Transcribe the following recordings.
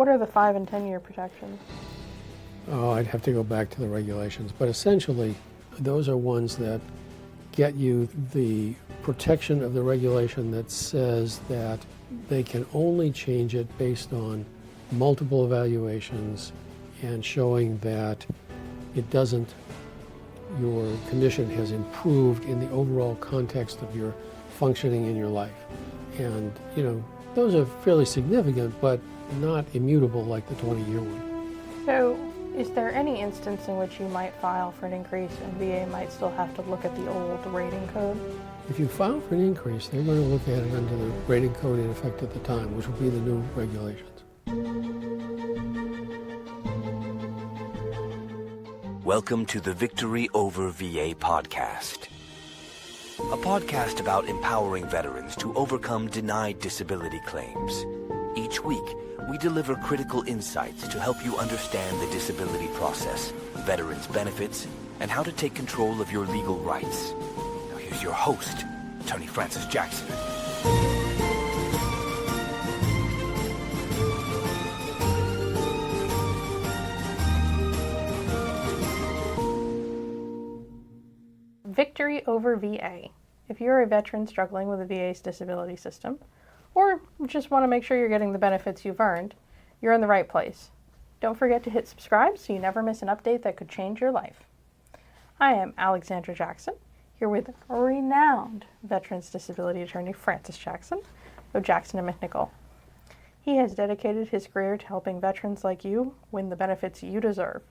What are the 5 and 10-year protections? Oh, I'd have to go back to the regulations, but essentially those are ones that get you the protection of the regulation that says that they can only change it based on multiple evaluations and showing that your condition has improved in the overall context of your functioning in your life. And, those are fairly significant, but not immutable like the 20-year one. So, is there any instance in which you might file for an increase and VA might still have to look at the old rating code? If you file for an increase, they're going to look at it under the rating code in effect at the time, which will be the new regulations. Welcome to the Victory Over VA podcast, a podcast about empowering veterans to overcome denied disability claims. Each week, we deliver critical insights to help you understand the disability process, veterans' benefits, and how to take control of your legal rights. Now here's your host, Tony Francis Jackson. Victory Over VA. If you're a veteran struggling with the VA's disability system, or just want to make sure you're getting the benefits you've earned, you're in the right place. Don't forget to hit subscribe so you never miss an update that could change your life. I am Alexandra Jackson, here with renowned Veterans Disability Attorney Francis Jackson of Jackson & MacNichol. He has dedicated his career to helping veterans like you win the benefits you deserve,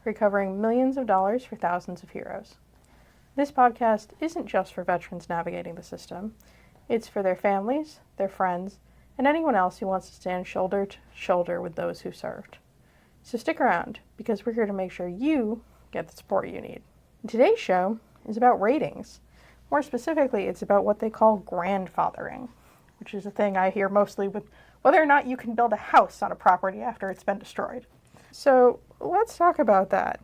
recovering millions of dollars for thousands of heroes. This podcast isn't just for veterans navigating the system. It's for their families, their friends, and anyone else who wants to stand shoulder to shoulder with those who served. So stick around, because we're here to make sure you get the support you need. Today's show is about ratings. More specifically, it's about what they call grandfathering, which is a thing I hear mostly with whether or not you can build a house on a property after it's been destroyed. So let's talk about that.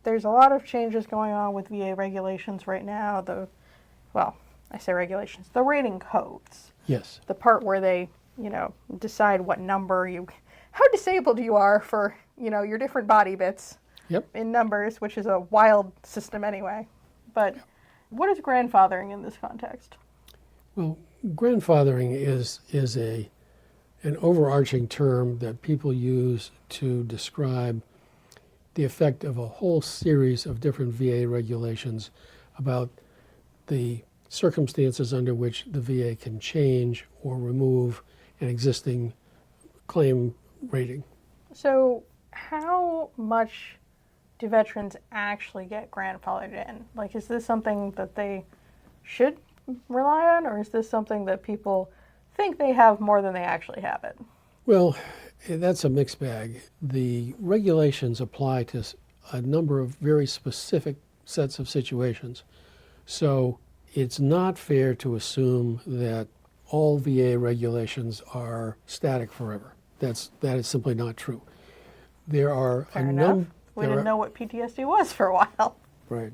There's a lot of changes going on with VA regulations right now. The rating codes. Yes. The part where they, decide what number how disabled you are for, your different body bits. Yep. In numbers, which is a wild system anyway. But what is grandfathering in this context? Well, grandfathering is an overarching term that people use to describe the effect of a whole series of different VA regulations about the circumstances under which the VA can change or remove an existing claim rating. So how much do veterans actually get grandfathered in? Like, is this something that they should rely on, or is this something that people think they have more than they actually have it? Well, that's a mixed bag. The regulations apply to a number of very specific sets of situations. So it's not fair to assume that all VA regulations are static forever. That is simply not true. There are Fair enough. We didn't know what PTSD was for a while. Right.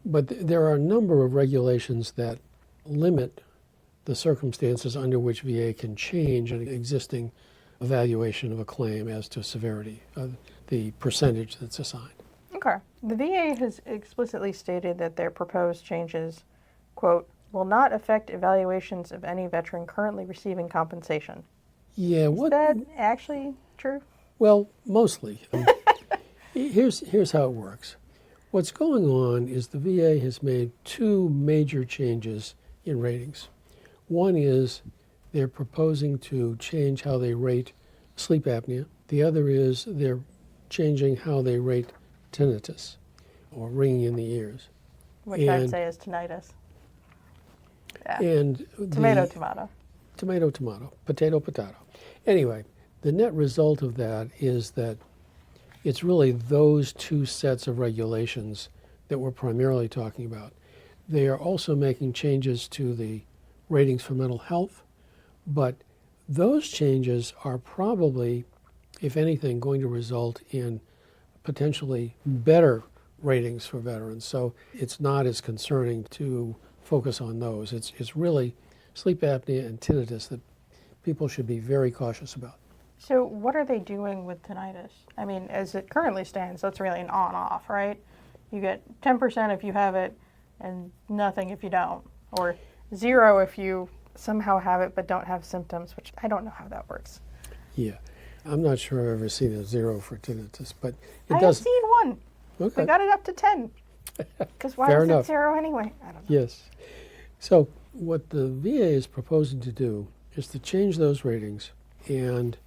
But there are a number of regulations that limit the circumstances under which VA can change an existing evaluation of a claim as to severity, the percentage that's assigned. Okay. The VA has explicitly stated that their proposed changes, quote, will not affect evaluations of any veteran currently receiving compensation. Yeah, Is that actually true? Well, mostly. Here's how it works. What's going on is the VA has made two major changes in ratings. One is they're proposing to change how they rate sleep apnea. The other is they're changing how they rate tinnitus, or ringing in the ears. Which I'd say is tinnitus. Yeah. And tomato. Tomato, potato. Anyway, the net result of that is that it's really those two sets of regulations that we're primarily talking about. They are also making changes to the ratings for mental health, but those changes are probably, if anything, going to result in potentially better ratings for veterans. So it's not as concerning to focus on those. It's really sleep apnea and tinnitus that people should be very cautious about. So what are they doing with tinnitus? I mean, as it currently stands, that's really an on-off, right? You get 10% if you have it and nothing if you don't. Or 0 if you somehow have it but don't have symptoms, which I don't know how that works. Yeah. I'm not sure I've ever seen a 0 for tinnitus, but it I does. have seen one. Okay. We got it up to 10. Because why Fair was enough. it 0 anyway? I don't know. Yes. So what the VA is proposing to do is to change those ratings, and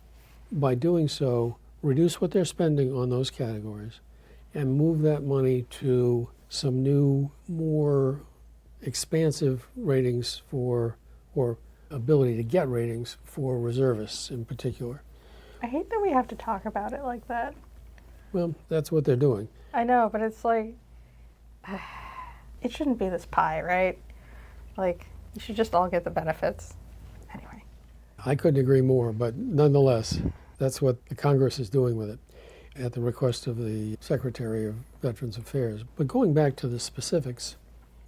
by doing so, reduce what they're spending on those categories and move that money to some new, more expansive ratings for, or ability to get ratings for reservists in particular. I hate that we have to talk about it like that. Well, that's what they're doing. I know, but it's like, it shouldn't be this pie, right? Like, you should just all get the benefits. Anyway. I couldn't agree more, but nonetheless, that's what the Congress is doing with it at the request of the Secretary of Veterans Affairs. But going back to the specifics,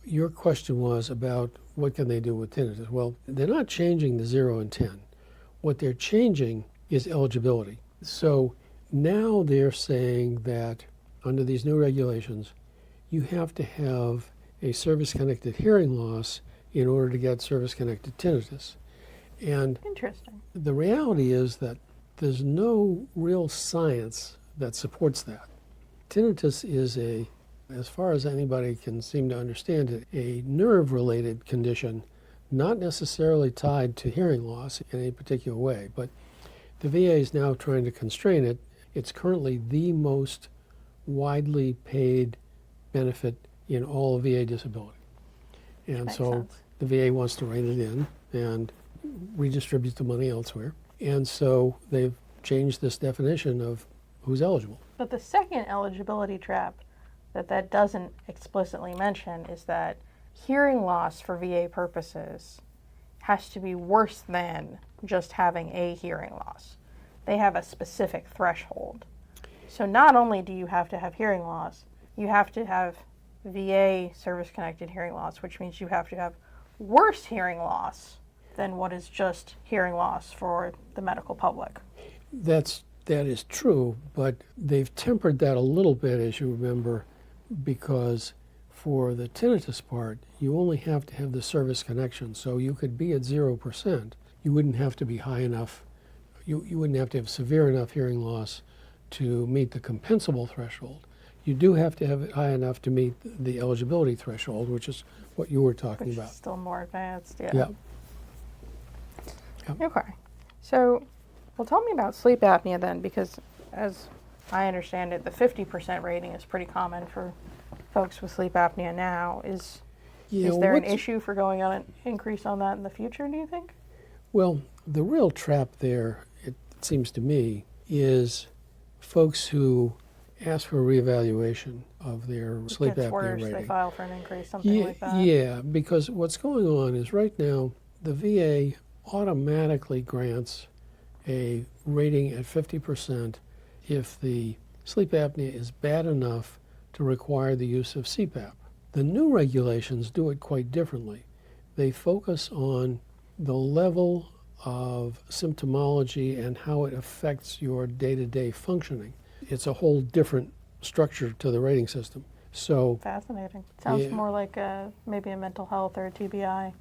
your question was about what can they do with tinnitus. Well, they're not changing the 0 and 10. What they're changing is eligibility. So now they're saying that under these new regulations, you have to have a service-connected hearing loss in order to get service-connected tinnitus. And Interesting. the reality is that there's no real science that supports that. Tinnitus is as far as anybody can seem to understand it, a nerve-related condition, not necessarily tied to hearing loss in a particular way. But the VA is now trying to constrain it. It's currently the most widely paid benefit in all of VA disability. And Makes so sense. the VA wants to rein it in and redistribute the money elsewhere. And so they've changed this definition of who's eligible. But the second eligibility trap that doesn't explicitly mention is that hearing loss for VA purposes has to be worse than just having a hearing loss. They have a specific threshold. So not only do you have to have hearing loss, you have to have VA service-connected hearing loss, which means you have to have worse hearing loss than what is just hearing loss for the medical public. That is true, but they've tempered that a little bit, as you remember, because for the tinnitus part, you only have to have the service connection. So you could be at 0%. You wouldn't have to be high enough. You wouldn't have to have severe enough hearing loss to meet the compensable threshold. You do have to have it high enough to meet the eligibility threshold, which is what you were talking Which about. is still more advanced, yeah. Yeah. Okay. So, well, tell me about sleep apnea then, because as I understand it, the 50% rating is pretty common for folks with sleep apnea now. Is there an issue for going on an increase on that in the future, do you think? Well, the real trap there, it seems to me, is folks who ask for a reevaluation of their sleep Gets apnea worse, rating. they file for an increase, something Yeah, like that. yeah, because what's going on is right now the VA automatically grants a rating at 50% if the sleep apnea is bad enough to require the use of CPAP. The new regulations do it quite differently. They focus on the level of symptomology and how it affects your day-to-day functioning. It's a whole different structure to the rating system. So, Fascinating. Sounds Yeah. more like maybe a mental health or a TBI.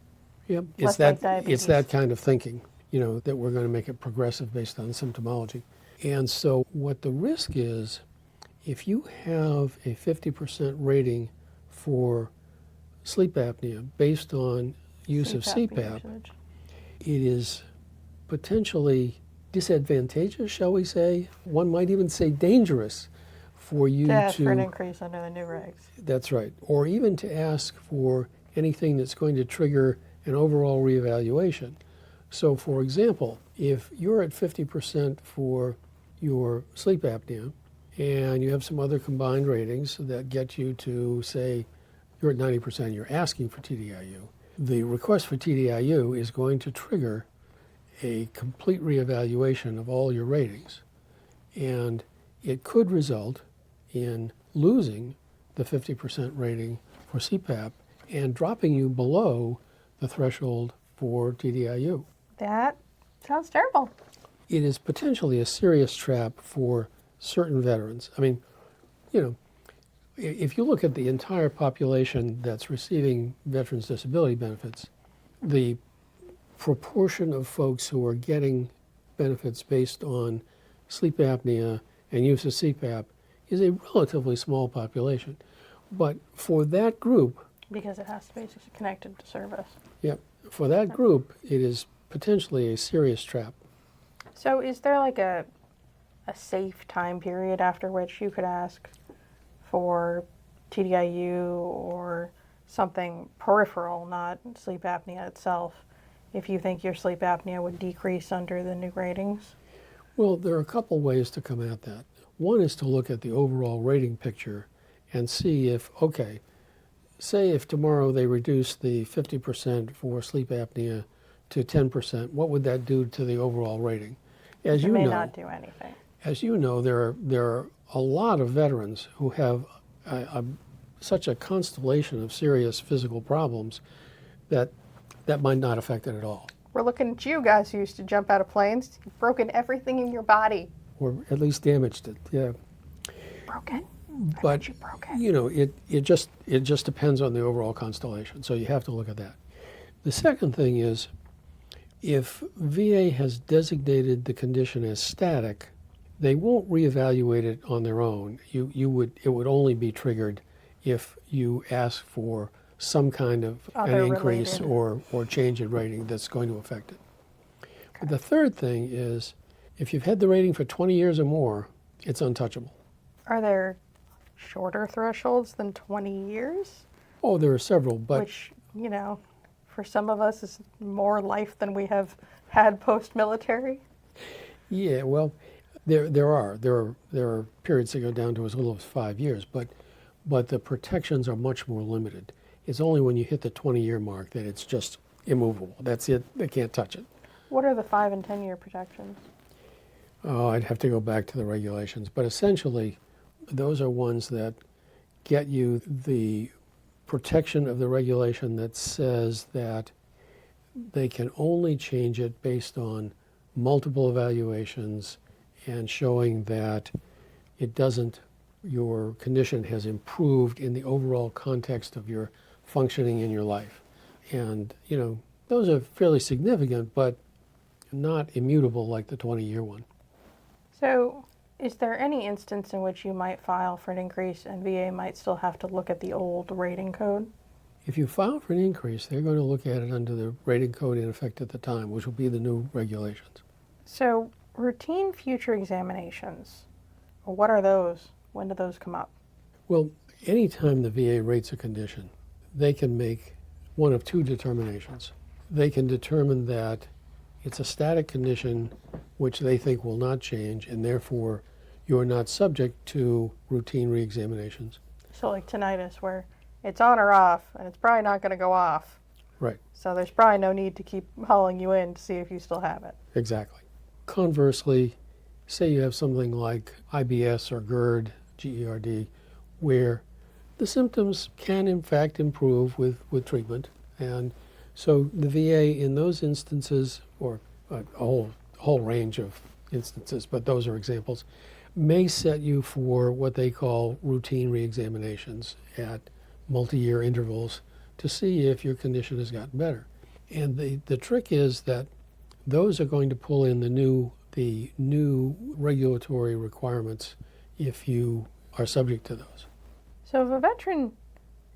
yep, Less it's like that diabetes. it's that kind of thinking, that we're going to make it progressive based on symptomology. And so what the risk is, if you have a 50% rating for sleep apnea based on use of CPAP, usage. it is potentially disadvantageous, shall we say? One might even say dangerous for you To ask to... for an increase under the new regs. That's right. Or even to ask for anything that's going to trigger an overall reevaluation. So, for example, if you're at 50% for your sleep apnea and you have some other combined ratings that get you to, say, you're at 90%, you're asking for TDIU, the request for TDIU is going to trigger a complete reevaluation of all your ratings. And it could result in losing the 50% rating for CPAP and dropping you below the threshold for TDIU. That sounds terrible. it is potentially a serious trap for certain veterans. I mean, you know, if you look at the entire population that's receiving veterans disability benefits, the proportion of folks who are getting benefits based on sleep apnea and use of CPAP is a relatively small population. But for that group, Because it has to be connected to service. yeah, for that group, it is potentially a serious trap. So is there like a safe time period after which you could ask for TDIU or something peripheral, not sleep apnea itself, if you think your sleep apnea would decrease under the new ratings? Well, there are a couple ways to come at that. One is to look at the overall rating picture and see if, okay, say if tomorrow they reduce the 50% for sleep apnea to 10%, what would that do to the overall rating? As It you may know, not do anything. as you know, there are a lot of veterans who have such a constellation of serious physical problems that might not affect it at all, We're looking at you guys who used to jump out of planes. You've broken everything in your body. or at least damaged it. Yeah, Broken? but You broke it. you know, it just depends on the overall constellation. So you have to look at that. The second thing is, if VA has designated the condition as static, they won't reevaluate it on their own. It would only be triggered if you ask for some kind of an Other increase related. or change in rating that's going to affect it. But the third thing is, if you've had the rating for 20 years or more, it's untouchable. Are there shorter thresholds than 20 years? Oh, there are several, but Which, you know, for some of us is more life than we have had post-military. yeah, well, there are periods that go down to as little as 5 years, but the protections are much more limited. It's only when you hit the 20-year mark that it's just immovable. That's it. They can't touch it. What are the 5 and 10-year protections? Oh, I'd have to go back to the regulations, but essentially, those are ones that get you the protection of the regulation that says that they can only change it based on multiple evaluations and showing that your condition has improved in the overall context of your functioning in your life. And, you know, those are fairly significant, but not immutable like the 20-year one. So, is there any instance in which you might file for an increase and VA might still have to look at the old rating code? If you file for an increase, they're going to look at it under the rating code in effect at the time, which will be the new regulations. So, routine future examinations, what are those? When do those come up? Well, anytime the VA rates a condition, they can make one of two determinations. They can determine that it's a static condition which they think will not change, and therefore you're not subject to routine reexaminations. So, like tinnitus, where it's on or off, and it's probably not going to go off. Right, So, there's probably no need to keep hauling you in to see if you still have it. exactly. Conversely, say you have something like IBS or GERD, G-E-R-D, where the symptoms can in fact improve with treatment. And so the VA in those instances, or a whole range of instances, but those are examples, may set you for what they call routine reexaminations at multi-year intervals to see if your condition has gotten better. And the trick is that those are going to pull in the new regulatory requirements if you are subject to those. So, if a veteran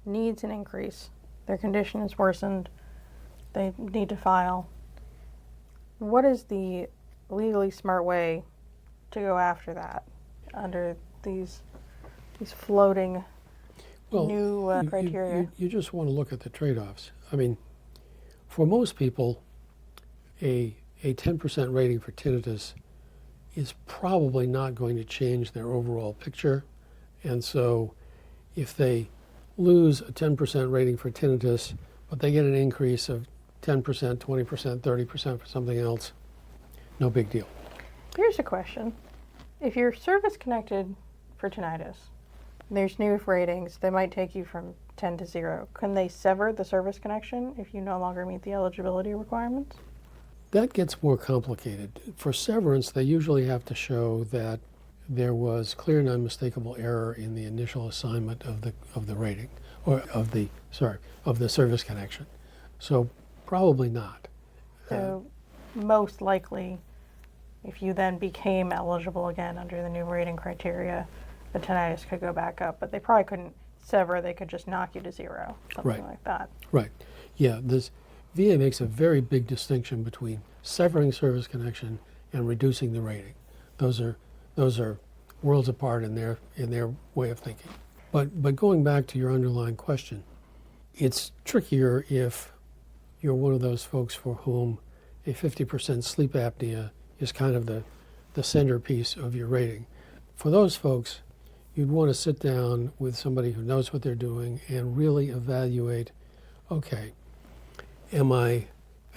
needs an increase, their condition is worsened, they need to file, what is the legally smart way to go after that under these floating new criteria? You just want to look at the trade-offs. I mean, for most people, a 10% rating for tinnitus is probably not going to change their overall picture. And so if they lose a 10% rating for tinnitus, but they get an increase of 10%, 20%, 30% for something else, no big deal. Here's a question. If you're service connected for tinnitus, there's new ratings, they might take you from 10 to 0. Can they sever the service connection if you no longer meet the eligibility requirements? That gets more complicated. For severance, they usually have to show that there was clear and unmistakable error in the initial assignment of the rating, or of the service connection. So probably not. So most likely, if you then became eligible again under the new rating criteria, the tinnitus could go back up, but they probably couldn't sever. They could just knock you to zero, something Right. like that. Right. Yeah, this VA makes a very big distinction between severing service connection and reducing the rating. Those are worlds apart in their way of thinking. But going back to your underlying question, it's trickier if you're one of those folks for whom a 50% sleep apnea is kind of the centerpiece of your rating. For those folks, you'd want to sit down with somebody who knows what they're doing and really evaluate, okay, am I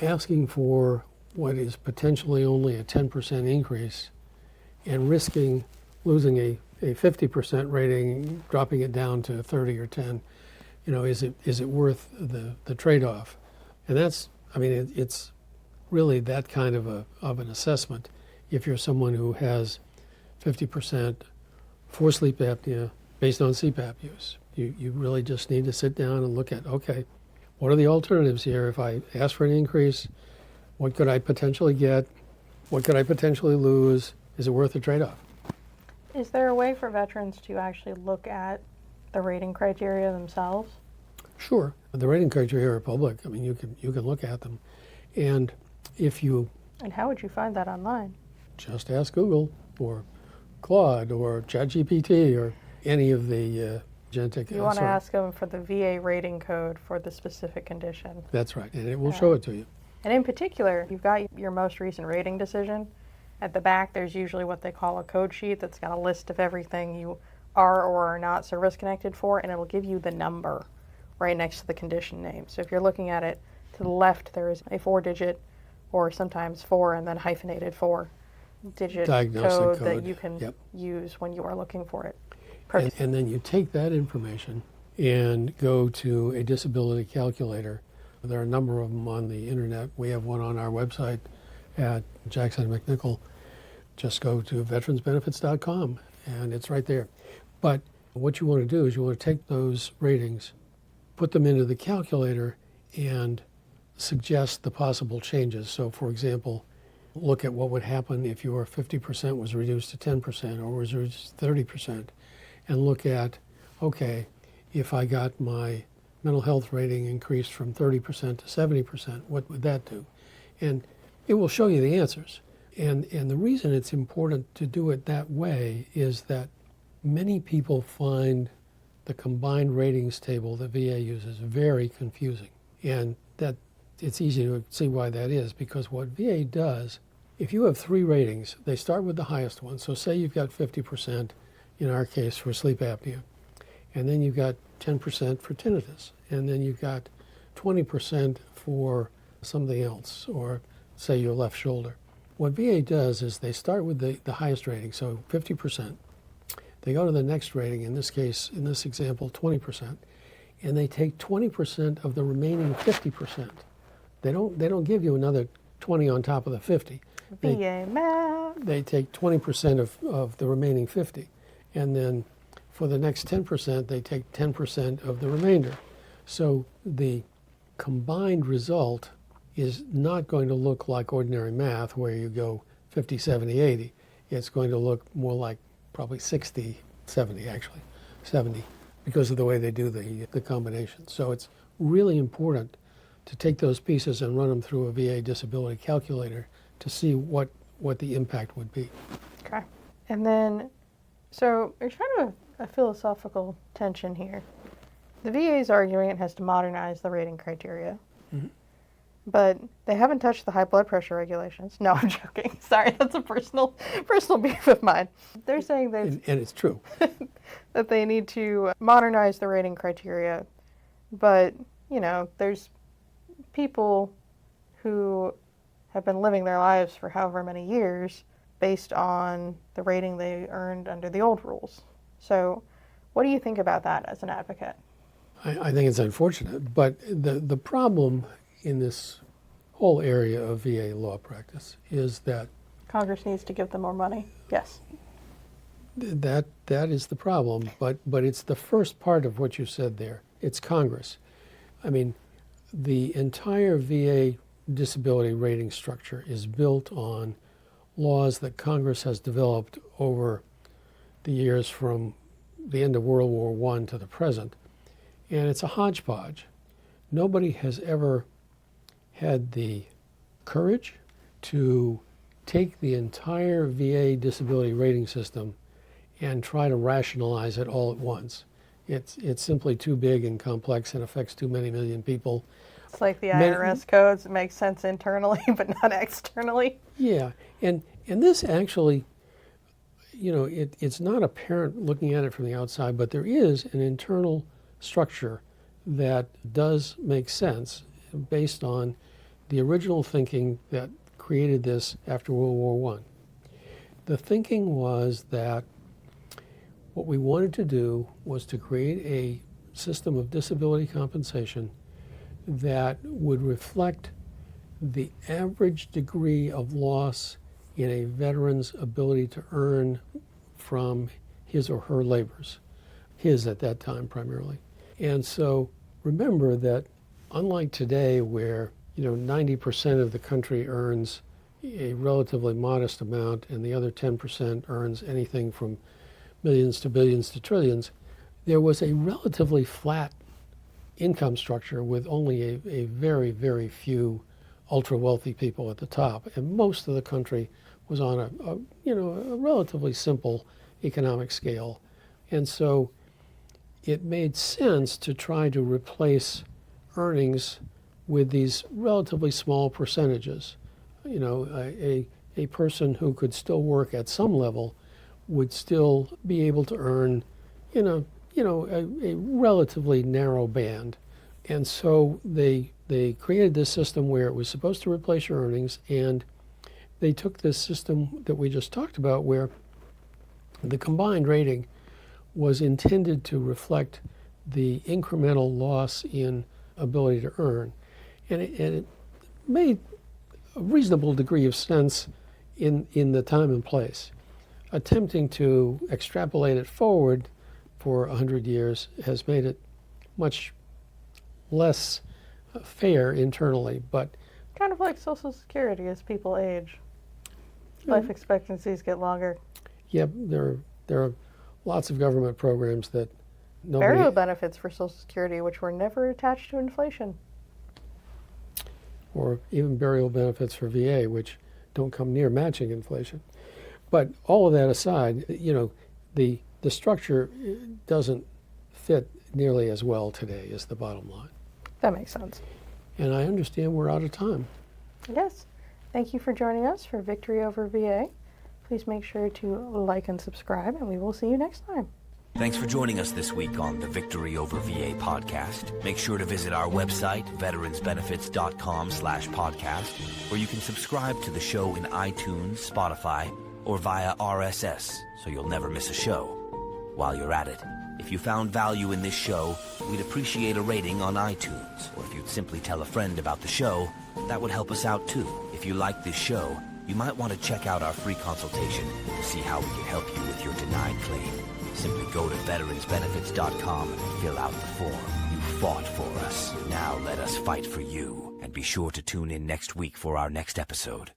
asking for what is potentially only a 10% increase and risking losing a 50% rating, dropping it down to 30 or 10? Is it worth the trade-off? And that's, it's really that kind of an assessment. If you're someone who has 50% for sleep apnea based on CPAP use, you really just need to sit down and look at, okay, what are the alternatives here? If I ask for an increase, what could I potentially get? What could I potentially lose? Is it worth the trade-off? Is there a way for veterans to actually look at the rating criteria themselves? Sure. The rating criteria are public. You can look at them. And if you And how would you find that online? just ask Google or Claude or ChatGPT or any of the genetic. You want to ask them for the VA rating code for the specific condition. That's right, and it will show it to you. And in particular, you've got your most recent rating decision. At the back, there's usually what they call a code sheet that's got a list of everything you are or are not service connected for, and it'll give you the number right next to the condition name. So if you're looking at it, to the left there is a 4-digit, or sometimes 4 and then hyphenated 4-digit Diagnostic code that code. you can Yep. use when you are looking for it. And then you take that information and go to a disability calculator. There are a number of them on the internet. We have one on our website at Jackson MacNichol. Just go to veteransbenefits.com and it's right there. But what you want to do is you want to take those ratings, put them into the calculator, and suggest the possible changes. So, for example, look at what would happen if your 50% was reduced to 10% or was reduced to 30%, and look at, okay, if I got my mental health rating increased from 30% to 70%, what would that do? And it will show you the answers. And the reason it's important to do it that way is that many people find the combined ratings table that VA uses very confusing. And that it's easy to see why that is, because what VA does, if you have 3 ratings, they start with the highest one. So say you've got 50%, in our case, for sleep apnea, and then you've got 10% for tinnitus, and then you've got 20% for something else, or say your left shoulder. What VA does is they start with the highest rating, so 50%. They go to the next rating, in this case, in this example, 20%, and they take 20% of the remaining 50%. They don't give you another 20 on top of the 50. VA math. They take 20% of the remaining 50, and then for the next 10%, they take 10% of the remainder. So the combined result is not going to look like ordinary math where you go 50, 70, 80. It's going to look more like probably 60, 70 actually, 70, because of the way they do the combination. So it's really important to take those pieces and run them through a VA disability calculator to see what the impact would be. Okay. And then, so there's kind of a philosophical tension here. The VA is arguing it has to modernize the rating criteria, but they haven't touched the high blood pressure regulations. No, I'm joking. Sorry, that's a personal beef of mine. They're saying And it's true. that they need to modernize the rating criteria, but, there's people who have been living their lives for however many years based on the rating they earned under the old rules. So what do you think about that as an advocate? I think it's unfortunate, but the problem in this whole area of VA law practice is that Congress needs to give them more money. Yes. that is the problem. But it's the first part of what you said there. It's Congress. I mean, the entire VA disability rating structure is built on laws that Congress has developed over the years from the end of World War I to the present. And it's a hodgepodge. Nobody has ever had the courage to take the entire VA disability rating system and try to rationalize it all at once. It's simply too big and complex and affects too many million people. It's like the IRS codes. It makes sense internally, but not externally. Yeah, and this actually, it's not apparent looking at it from the outside, but there is an internal structure that does make sense based on the original thinking that created this after World War I. The thinking was that what we wanted to do was to create a system of disability compensation that would reflect the average degree of loss in a veteran's ability to earn from his or her labors, his at that time primarily. And so remember that unlike today where 90% of the country earns a relatively modest amount and the other 10% earns anything from millions to billions to trillions, there was a relatively flat income structure with only a very, very few ultra-wealthy people at the top. And most of the country was on a relatively simple economic scale. And so it made sense to try to replace earnings with these relatively small percentages. A person who could still work at some level would still be able to earn a relatively narrow band. And so they created this system where it was supposed to replace your earnings, and they took this system that we just talked about where the combined rating was intended to reflect the incremental loss in ability to earn. And it made a reasonable degree of sense in the time and place. Attempting to extrapolate it forward for 100 years has made it much less fair internally, but Kind of like Social Security as people age. Life expectancies get longer. yeah, there are lots of government programs that Burial benefits for Social Security, which were never attached to inflation. or even burial benefits for VA, which don't come near matching inflation. But all of that aside, the structure doesn't fit nearly as well today is the bottom line. That makes sense. And I understand we're out of time. Yes. Thank you for joining us for Victory Over VA. Please make sure to like and subscribe, and we will see you next time. Thanks for joining us this week on the Victory Over VA podcast. Make sure to visit our website, veteransbenefits.com/podcast, where you can subscribe to the show in iTunes, Spotify, or via RSS, so you'll never miss a show. While you're at it, if you found value in this show, we'd appreciate a rating on iTunes, or if you'd simply tell a friend about the show, that would help us out too. If you like this show, you might want to check out our free consultation to see how we can help you with your denied claim. Simply go to veteransbenefits.com and fill out the form. You fought for us. Now let us fight for you. And be sure to tune in next week for our next episode.